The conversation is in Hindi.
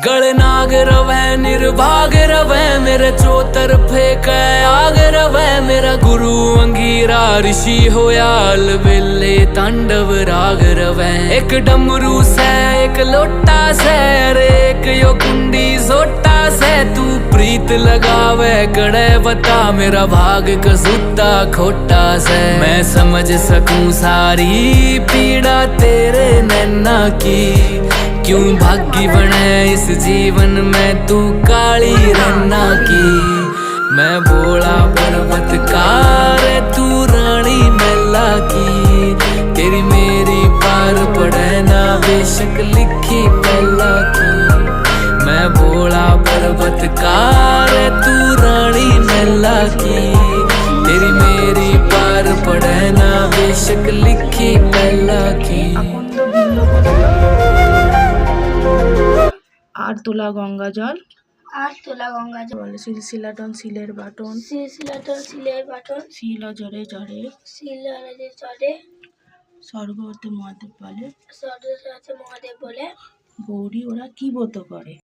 गलनाग रवै निर्भाग रवै मेरे चौतरफे कै आग रवै मेरा गुरु अंगीरा ऋषि होया अलबेले तांडव राग रवै। एक डमरू से एक लोटा से अरे एक यो कुंडी जोटा से तू प्रीत लगावे गड़े बता मेरा भाग कसूता खोटा से। मैं समझ सकूं सारी पीड़ा तेरे नैना की, क्यों भागी बने इस जीवन में तू काली रन्ना की। मैं भोला पर्वतकार तू रानी मैला की, तेरी मेरी पार पड़े ना बेशक लिखी पहला की। मैं भोला पर्वतकार तू रानी मैला की, तेरी मेरी पार पड़े ना बेशक लिखी पहला की। আর তোলা গঙ্গা জল আর তোলা গঙ্গা জল বলে শিলশিলাটন শিলের বাটন শিলশিলাটন শিলের বাটন শিল জরে জরে শিল অনেজে চড়ে স্বর্গ হতে মহাদেব বলে সরস্বতী মহাদেব বলে গৌরী ওরা কি ব্রত করে।